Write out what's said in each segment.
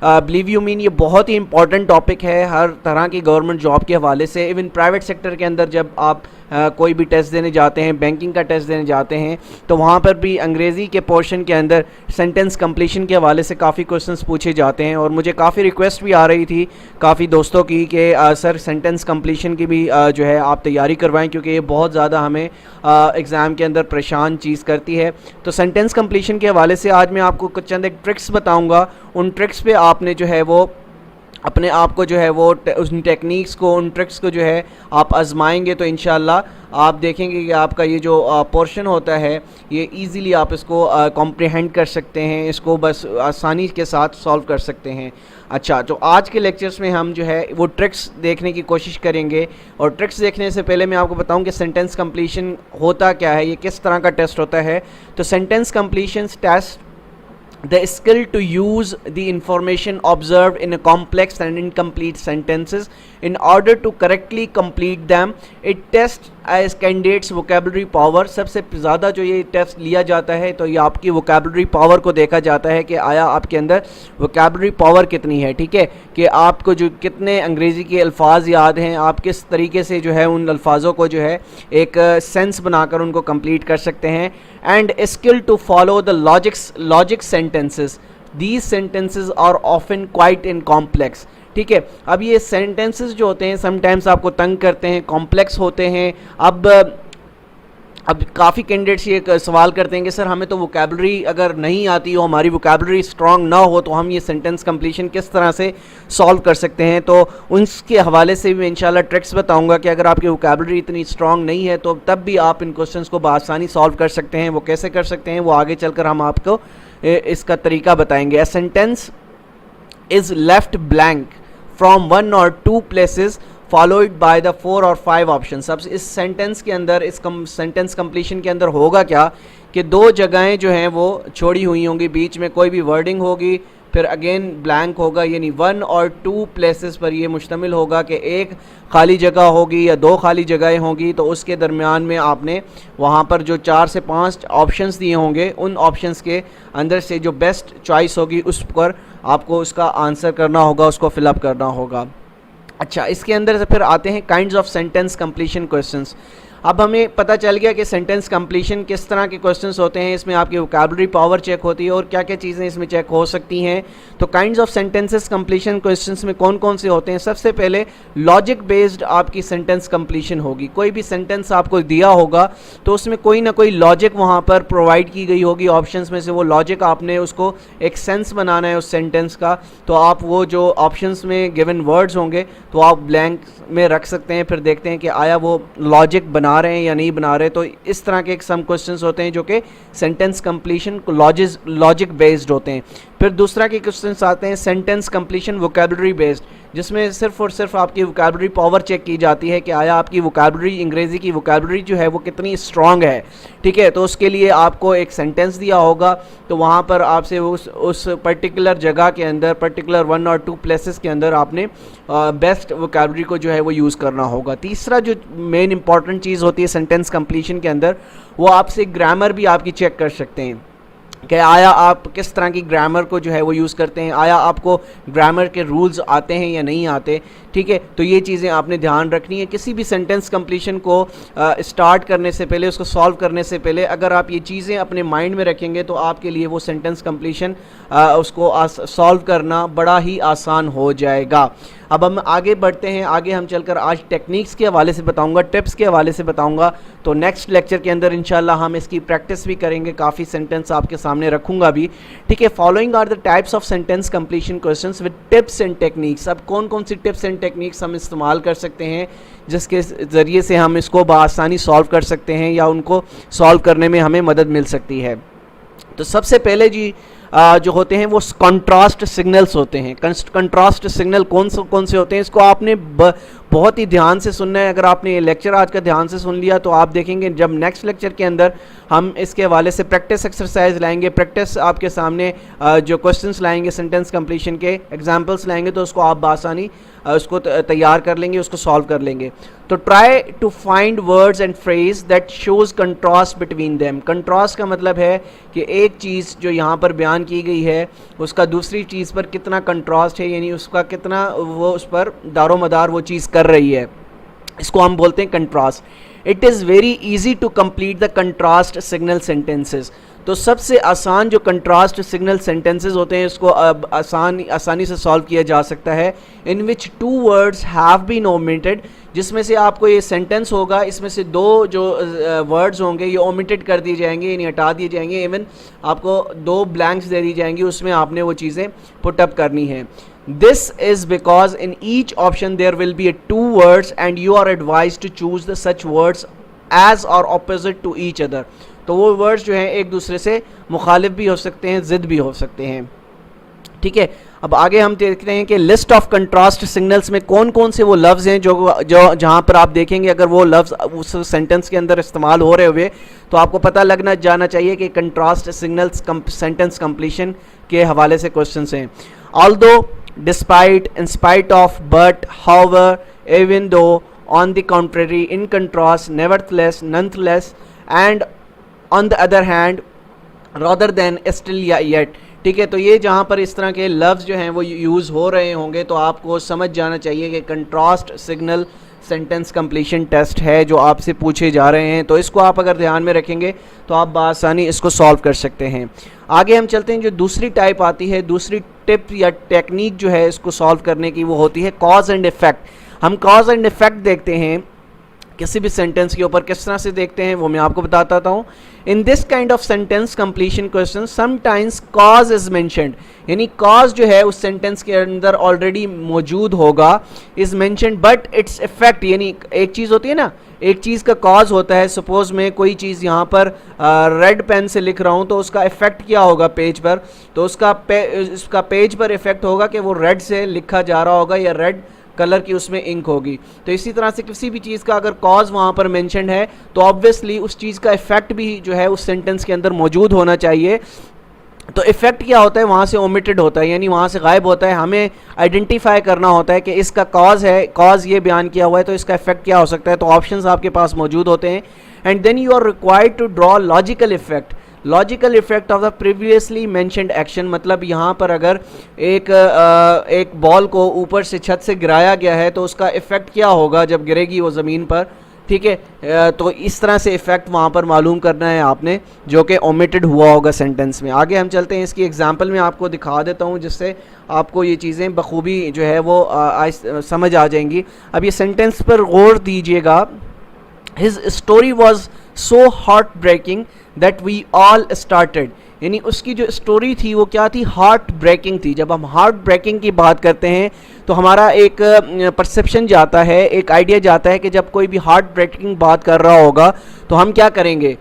Believe you mean ये बहुत ही important topic है हर तरह की गवर्नमेंट जॉब के हवाले से। इवन प्राइवेट सेक्टर के अंदर जब आप कोई भी टेस्ट देने जाते हैं, बैंकिंग का टेस्ट देने जाते हैं, तो वहाँ पर भी अंग्रेज़ी के पोर्शन के अंदर सेंटेंस कंप्लीशन के हवाले से काफ़ी क्वेश्चंस पूछे जाते हैं। और मुझे काफ़ी रिक्वेस्ट भी आ रही थी काफ़ी दोस्तों की कि सर सेंटेंस कंप्लीशन की भी जो है आप तैयारी करवाएं, क्योंकि ये बहुत ज़्यादा हमें एग्ज़ाम के अंदर परेशान चीज़ करती है। तो सेंटेंस कंप्लीशन के हवाले से आज मैं आपको कुछ चंद एक ट्रिक्स बताऊँगा। उन ट्रिक्स पर आपने जो है वो अपने आप को जो है वो उन टेक्निक्स को, उन ट्रिक्स को जो है आप आजमाएंगे तो इंशाल्लाह आप देखेंगे कि आपका ये जो पोर्शन होता है ये इजीली आप इसको कॉम्प्रिहेंड कर सकते हैं, इसको बस आसानी के साथ सॉल्व कर सकते हैं। अच्छा, तो आज के लेक्चर्स में हम जो है वो ट्रिक्स देखने की कोशिश करेंगे। और ट्रिक्स देखने से पहले मैं आपको बताऊं कि सेंटेंस कंप्लीशन होता क्या है, ये किस तरह का टेस्ट होता है। तो sentence completion test the skill to use the information observed in a complex and incomplete sentences in order to correctly complete them. It tests as candidates vocabulary power. सबसे ज़्यादा जो ये टेस्ट लिया जाता है तो ये आपकी vocabulary power को देखा जाता है कि आया आपके अंदर vocabulary power कितनी है। ठीक है, कि आपको जो कितने अंग्रेज़ी के अल्फाज याद हैं, आप किस तरीके से जो है उन अल्फाजों को जो है एक सेंस बनाकर उनको कंप्लीट कर सकते हैं। And skill to follow the logic sentences, these sentences are often quite in complex. ठीक है, अब ये सेंटेंसेस जो होते हैं समटाइम्स आपको तंग करते हैं, कॉम्प्लेक्स होते हैं। अब काफ़ी कैंडिडेट्स ये सवाल करते हैं कि सर हमें तो वोकैबुलरी अगर नहीं आती हो, हमारी वोकैबुलरी स्ट्रॉन्ग ना हो, तो हम ये सेंटेंस कंप्लीशन किस तरह से सॉल्व कर सकते हैं। तो उसके हवाले से भी मैं इंशाल्लाह ट्रिक्स बताऊंगा कि अगर आपकी वोकैबुलरी इतनी स्ट्रॉन्ग नहीं है तो तब भी आप इन क्वेश्चंस को बआसानी सॉल्व कर सकते हैं। वो कैसे कर सकते हैं वो आगे चलकर हम आपको इसका तरीका बताएंगे। A sentence is left blank from 1 or 2 places followed by the 4 or 5 option. अब इस सेंटेंस के अंदर, इस सेंटेंस कंप्लीशन के अंदर होगा क्या कि 2 जगहें जो हैं वो छोड़ी हुई होंगी, बीच में कोई भी वर्डिंग होगी, फिर अगेन ब्लैंक होगा, यानी 1 or 2 प्लेसेस पर ये मुश्तमिल होगा कि एक खाली जगह होगी या 2 खाली जगहें होंगी। तो उसके दरमियान में आपने वहाँ पर जो 4 से 5 ऑप्शंस दिए होंगे, उन ऑप्शंस के अंदर से जो बेस्ट चॉइस होगी उस पर आपको उसका आंसर करना होगा, उसको फिलअप करना होगा। अच्छा, इसके अंदर से फिर आते हैं kinds of sentence completion questions. अब हमें पता चल गया कि सेंटेंस कंप्लीशन किस तरह के क्वेश्चंस होते हैं, इसमें आपकी वोकैबुलरी पावर चेक होती है और क्या क्या चीज़ें इसमें चेक हो सकती हैं। तो kinds of sentences completion questions में कौन कौन से होते हैं। सबसे पहले लॉजिक बेस्ड आपकी सेंटेंस कंप्लीशन होगी। कोई भी सेंटेंस आपको दिया होगा तो उसमें कोई ना कोई लॉजिक वहाँ पर प्रोवाइड की गई होगी, ऑप्शंस में से वो लॉजिक आपने उसको एक सेंस बनाना है उस सेंटेंस का। तो आप वो जो ऑप्शंस में गिवन वर्ड्स होंगे तो आप ब्लैंक में रख सकते हैं, फिर देखते हैं कि आया वो लॉजिक बना रहे हैं या नहीं बना रहे। तो इस तरह के सम क्वेश्चंस होते हैं जो कि सेंटेंस कंप्लीशन लॉजिक बेस्ड होते हैं। फिर दूसरा के क्वेश्चंस आते हैं सेंटेंस कंप्लीशन वोकैबुलरी बेस्ड, जिसमें सिर्फ और सिर्फ आपकी वोकैबुलरी पावर चेक की जाती है कि आया आपकी वोकैबुलरी, अंग्रेज़ी की वोकैबुलरी जो है वो कितनी स्ट्रॉन्ग है। ठीक है, तो उसके लिए आपको एक सेंटेंस दिया होगा, तो वहाँ पर आपसे उस पर्टिकुलर जगह के अंदर, पर्टिकुलर 1 or 2 प्लेसेस के अंदर आपने बेस्ट वोकैबुलरी को जो है वो यूज़ करना होगा। तीसरा जो मेन इंपॉर्टेंट चीज़ होती है सेंटेंस कंप्लीशन के अंदर, वो आपसे ग्रामर भी आपकी चेक कर सकते हैं कि आया आप किस तरह की ग्रामर को जो है वो यूज़ करते हैं, आया आपको ग्रामर के रूल्स आते हैं या नहीं आते। ठीक है, तो ये चीज़ें आपने ध्यान रखनी है। किसी भी सेंटेंस कंप्लीशन को स्टार्ट करने से पहले, उसको सॉल्व करने से पहले अगर आप ये चीज़ें अपने माइंड में रखेंगे तो आपके लिए वो सेंटेंस कंप्लीशन उसको सॉल्व करना बड़ा ही आसान हो जाएगा। अब हम आगे बढ़ते हैं, आगे हम चलकर आज टेक्निक्स के हवाले से बताऊंगा, टिप्स के हवाले से बताऊंगा। तो नेक्स्ट लेक्चर के अंदर इंशाल्लाह हम इसकी प्रैक्टिस भी करेंगे, काफ़ी सेंटेंस आपके सामने रखूंगा भी। ठीक है, following are the types of sentence completion questions with tips and techniques. अब कौन कौन सी टिप्स एंड टेक्निक्स हम इस्तेमाल कर सकते हैं जिसके ज़रिए से हम इसको बआसानी सॉल्व कर सकते हैं या उनको सॉल्व करने में हमें मदद मिल सकती है। तो सबसे पहले जी जो होते हैं वो कंट्रास्ट सिग्नल्स होते हैं। कंट्रास्ट सिग्नल कौन से होते हैं, इसको आपने बहुत ही ध्यान से सुनना है। अगर आपने ये लेक्चर आज का ध्यान से सुन लिया तो आप देखेंगे जब नेक्स्ट लेक्चर के अंदर हम इसके हवाले से प्रैक्टिस एक्सरसाइज लाएंगे, प्रैक्टिस आपके सामने जो क्वेश्चंस लाएंगे सेंटेंस कंप्लीशन के एग्जांपल्स लाएंगे, तो उसको आप बासानी उसको तैयार कर लेंगे, उसको सॉल्व कर लेंगे। तो try to find words and phrase that shows contrast between them. Contrast का मतलब है कि एक चीज़ जो यहाँ पर बयान की गई है उसका दूसरी चीज़ पर कितना कंट्रास्ट है, यानी उसका कितना वो उस पर दारोमदार वो चीज़ कर रही है, इसको हम बोलते हैं contrast. It is very easy to complete the contrast signal sentences. तो सबसे आसान जो कंट्रास्ट सिग्नल सेंटेंसेस होते हैं इसको आसानी से सॉल्व किया जा सकता है। इन विच 2 वर्ड्स हैव बीन ओमिटेड, जिसमें से आपको ये सेंटेंस होगा, इसमें से 2 जो वर्ड्स होंगे ये ओमिटेड कर दिए जाएंगे, यानी हटा दिए जाएंगे। इवन आपको 2 ब्लैंक्स दे दी जाएंगी, उसमें आपने वो चीज़ें पुट अप करनी है। This is because in each option there will be 2 words and you are advise to choose the such words as और ऑपोजिट टू ईच अदर। तो वो वर्ड्स जो हैं एक दूसरे से मुखालिफ भी हो सकते हैं, ज़िद भी हो सकते हैं। ठीक है, अब आगे हम देखते हैं कि लिस्ट ऑफ कंट्रास्ट सिग्नल्स में कौन कौन से वो लफ्ज़ हैं जो जहाँ पर आप देखेंगे अगर वो लफ्ज़ उस सेंटेंस के अंदर इस्तेमाल हो रहे हुए तो आपको पता लगना जाना चाहिए कि कंट्रास्ट सिग्नल्स सेंटेंस कंप्लीशन के हवाले से क्वेश्चंस हैं। Although, despite, in spite of, but, however, even though, on the contrary, in contrast, nevertheless, nonetheless, and on the other hand, rather than, still या येट। ठीक है, तो ये जहाँ पर इस तरह के लफ्ज़ जो हैं वो यूज़ हो रहे होंगे तो आपको समझ जाना चाहिए कि contrast signal sentence completion test है जो आपसे पूछे जा रहे हैं। तो इसको आप अगर ध्यान में रखेंगे तो आप बआसानी इसको सॉल्व कर सकते हैं। आगे हम चलते हैं, जो दूसरी टाइप आती है, दूसरी टिप या टेक्निक जो है इसको सॉल्व करने की, वो होती है कॉज एंड इफ़ेक्ट। हम कॉज एंड इफ़ेक्ट देखते हैं किसी भी सेंटेंस के ऊपर, किस तरह से देखते हैं वो मैं आपको बताता हूँ। In this kind of sentence completion question sometimes cause is mentioned, यानी कॉज जो है उस सेंटेंस के अंदर ऑलरेडी मौजूद होगा, is mentioned but its effect, यानी एक चीज़ होती है ना, एक चीज़ का कॉज होता है। सपोज मैं कोई चीज़ यहाँ पर रेड पेन से लिख रहा हूँ तो उसका इफेक्ट क्या होगा पेज पर, तो उसका पेज पर इफेक्ट होगा कि वो रेड से लिखा जा रहा होगा या रेड कलर की उसमें इंक होगी। तो इसी तरह से किसी भी चीज़ का अगर कॉज वहाँ पर मेंशन है तो ऑब्वियसली उस चीज़ का इफेक्ट भी जो है उस सेंटेंस के अंदर मौजूद होना चाहिए। तो इफेक्ट क्या होता है, वहाँ से ओमिटेड होता है, यानी वहाँ से गायब होता है। हमें आइडेंटिफाई करना होता है कि इसका कॉज है, कॉज ये बयान किया हुआ है, तो इसका इफेक्ट क्या हो सकता है। तो ऑप्शंस आपके पास मौजूद होते हैं and then you are required to draw logical effect. Logical effect of the previously mentioned action, मतलब यहाँ पर अगर एक बॉल को ऊपर से छत से गिराया गया है तो उसका इफेक्ट क्या होगा जब गिरेगी वो ज़मीन पर। ठीक है, तो इस तरह से इफ़ेक्ट वहाँ पर मालूम करना है आपने, जो कि ओमिटेड हुआ होगा सेंटेंस में। आगे हम चलते हैं, इसकी एग्जांपल मैं आपको दिखा देता हूँ जिससे आपको ये चीज़ें बखूबी जो है वो समझ आ जाएंगी। अब ये सेंटेंस पर गौर दीजिएगा। His story was so heart breaking that we all started, यानी उसकी जो स्टोरी थी वो क्या थी, हार्ट ब्रेकिंग थी। जब हम हार्ट ब्रेकिंग की बात करते हैं तो हमारा एक परसेप्शन जाता है, एक आइडिया जाता है कि जब कोई भी हार्ट ब्रेकिंग बात कर रहा होगा तो हम क्या करेंगे,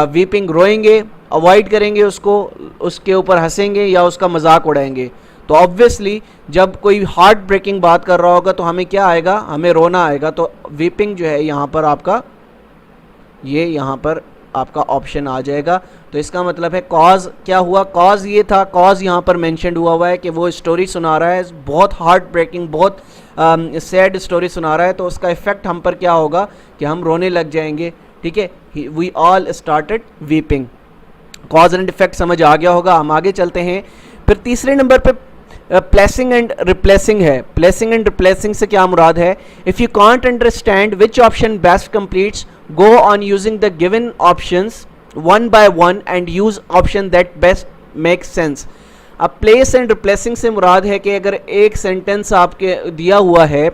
वीपिंग, रोएंगे, अवॉइड करेंगे उसको, उसके ऊपर हंसेंगे या उसका मजाक उड़ाएंगे। तो ऑब्वियसली जब कोई हार्ट ब्रेकिंग बात कर रहा होगा तो हमें क्या आएगा, हमें रोना आएगा। तो वीपिंग जो है यहाँ पर आपका, ये यहाँ पर आपका ऑप्शन आ जाएगा। तो इसका मतलब है कॉज क्या हुआ, कॉज ये था, कॉज यहाँ पर मेंशन्ड हुआ है कि वो स्टोरी सुना रहा है, बहुत हार्ट ब्रेकिंग, बहुत सैड स्टोरी सुना रहा है, तो उसका इफेक्ट हम पर क्या होगा कि हम रोने लग जाएंगे। ठीक है, we all started weeping. Cause and effect समझ आ गया होगा। हम आगे चलते हैं। फिर तीसरे नंबर पे प्लेसिंग एंड रिप्लेसिंग है। प्लेसिंग एंड रिप्लेसिंग से क्या मुराद है, if you can't understand which option best completes, go on using the given options one by one and use option that best makes sense। अब place and replacing से मुराद है कि अगर एक सेंटेंस आपके दिया हुआ है,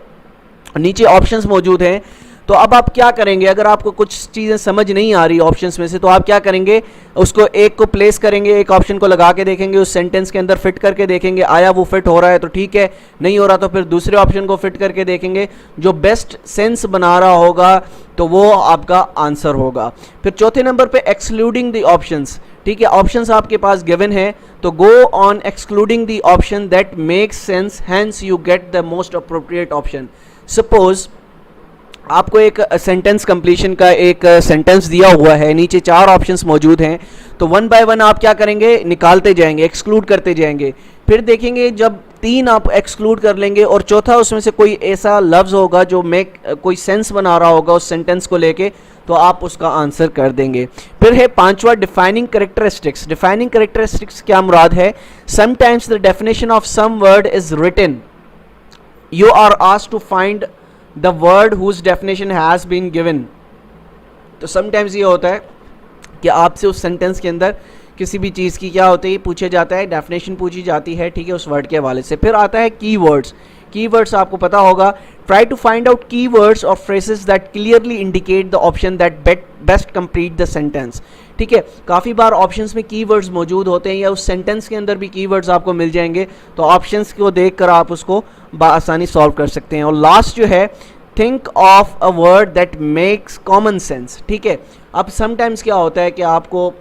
नीचे ऑप्शंस मौजूद हैं, तो अब आप क्या करेंगे, अगर आपको कुछ चीज़ें समझ नहीं आ रही ऑप्शंस में से तो आप क्या करेंगे, उसको एक को प्लेस करेंगे, एक ऑप्शन को लगा के देखेंगे, उस सेंटेंस के अंदर फिट करके देखेंगे, आया वो फिट हो रहा है तो ठीक है, नहीं हो रहा तो फिर दूसरे ऑप्शन को फिट करके देखेंगे, जो बेस्ट सेंस बना रहा होगा तो वो आपका आंसर होगा। फिर चौथे नंबर पे एक्सक्लूडिंग द ऑप्शंस। ठीक है, ऑप्शंस आपके पास गिवन है तो go on excluding the option that makes sense, hence you get the most appropriate option. Suppose आपको एक सेंटेंस कंप्लीशन का एक सेंटेंस दिया हुआ है, नीचे 4 ऑप्शंस मौजूद हैं, तो वन बाय वन आप क्या करेंगे, निकालते जाएंगे, एक्सक्लूड करते जाएंगे, फिर देखेंगे जब 3 आप एक्सक्लूड कर लेंगे और चौथा उसमें से कोई ऐसा लफ्ज़ होगा जो कोई सेंस बना रहा होगा उस सेंटेंस को लेके, तो आप उसका आंसर कर देंगे। फिर है 5वां डिफाइनिंग कैरेक्टरिस्टिक्स। डिफाइनिंग कैरेक्टरिस्टिक्स क्या मुराद है, sometimes the definition of some word is written, you are asked to find the word whose definition has been given. तो समटाइम्स ये होता है कि आपसे उस सेंटेंस के अंदर किसी भी चीज़ की क्या होती है, पूछा जाता है, डेफिनेशन पूछी जाती है, ठीक है, उस वर्ड के हवाले से। फिर आता है कीवर्ड्स। कीवर्ड्स आपको पता होगा, try to find out keywords और phrases that clearly indicate the option that best complete the sentence. ठीक है, काफ़ी बार ऑप्शंस में कीवर्ड्स मौजूद होते हैं या उस सेंटेंस के अंदर भी कीवर्ड्स आपको मिल जाएंगे, तो ऑप्शंस को देखकर आप उसको बआसानी सॉल्व कर सकते हैं। और लास्ट जो है, think of a word that makes common sense. ठीक है, अब समटाइम्स क्या होता है कि आपको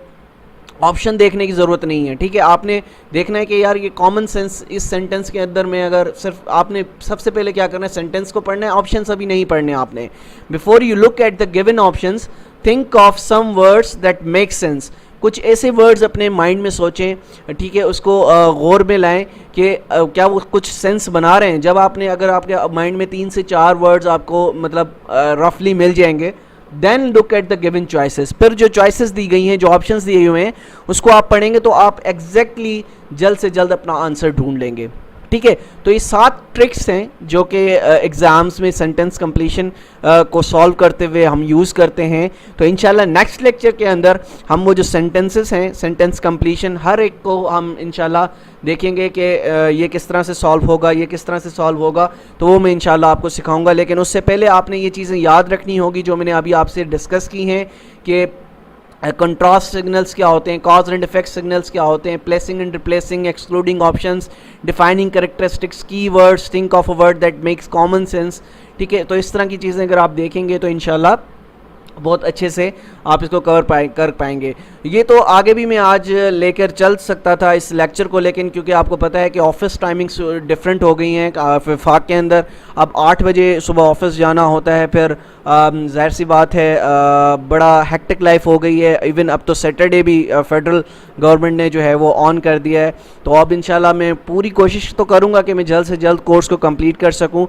ऑप्शन देखने की ज़रूरत नहीं है, ठीक है, आपने देखना है कि यार ये कॉमन सेंस इस सेंटेंस के अंदर में, अगर सिर्फ आपने सबसे पहले क्या करना है, सेंटेंस को पढ़ना है, ऑप्शंस अभी नहीं पढ़ने आपने। Before you look at the given options, think of some words that make sense. कुछ ऐसे वर्ड्स अपने माइंड में सोचें, ठीक है, उसको गौर में लाएं कि क्या वो कुछ सेंस बना रहे हैं। जब आपने, अगर आपके माइंड में 3 से 4 वर्ड्स आपको मतलब रफली मिल जाएंगे, then look at the given choices. फिर जो चॉइसेस दी गई हैं, जो ऑप्शंस दिए हुए हैं, उसको आप पढ़ेंगे तो आप एग्जैक्टली जल्द से जल्द अपना आंसर ढूंढ लेंगे। ठीक है, तो ये 7 ट्रिक्स हैं जो कि एग्ज़ाम्स में सेंटेंस कंप्लीशन को सॉल्व करते हुए हम यूज़ करते हैं। तो इंशाल्लाह नेक्स्ट लेक्चर के अंदर हम वो जो सेंटेंसेस हैं, सेंटेंस कंप्लीशन, हर एक को हम इंशाल्लाह देखेंगे कि ये किस तरह से सॉल्व होगा, ये किस तरह से सॉल्व होगा, तो वो मैं इंशाल्लाह आपको सिखाऊंगा। लेकिन उससे पहले आपने ये चीज़ें याद रखनी होगी जो मैंने अभी आपसे डिस्कस की हैं कि कंट्रास्ट सिग्नल्स क्या होते हैं, कॉज एंड इफेक्ट सिग्नल्स क्या होते हैं, placing and replacing, excluding options, defining characteristics, keywords, think of a word that makes common sense. ठीक है, तो इस तरह की चीज़ें अगर आप देखेंगे तो इंशाल्लाह बहुत अच्छे से आप इसको कर पाएंगे। ये तो आगे भी मैं आज लेकर चल सकता था इस लेक्चर को, लेकिन क्योंकि आपको पता है कि ऑफिस टाइमिंग्स डिफरेंट हो गई हैं वफाक के अंदर। अब 8 बजे सुबह ऑफिस जाना होता है, फिर ज़ाहिर सी बात है बड़ा हेक्टिक लाइफ हो गई है। इवन अब तो सैटरडे भी फेडरल गवर्नमेंट ने जो है वो ऑन कर दिया है। तो अब इंशाल्लाह मैं पूरी कोशिश तो करूँगा कि मैं जल्द से जल्द कोर्स को कंप्लीट कर सकूँ।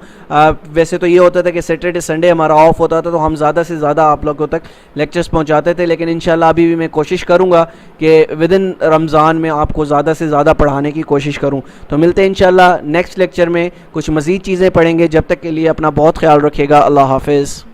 वैसे तो ये होता था कि सैटरडे संडे हमारा ऑफ होता था, तो हम ज़्यादा से ज़्यादा आप लोगों तक लेक्चर्स पहुँचाते थे, लेकिन इंशाल्लाह अभी भी मैं कोशिश करूँगा कि विद इन रमज़ान में आपको ज़्यादा से ज़्यादा पढ़ाने की कोशिश करूँ। तो मिलते हैं इंशाल्लाह नेक्स्ट लेक्चर में, कुछ मज़ीद चीज़ें पढ़ेंगे। जब तक के लिए अपना बहुत ख्याल रखिएगा। अल्लाह हाफ़िज़।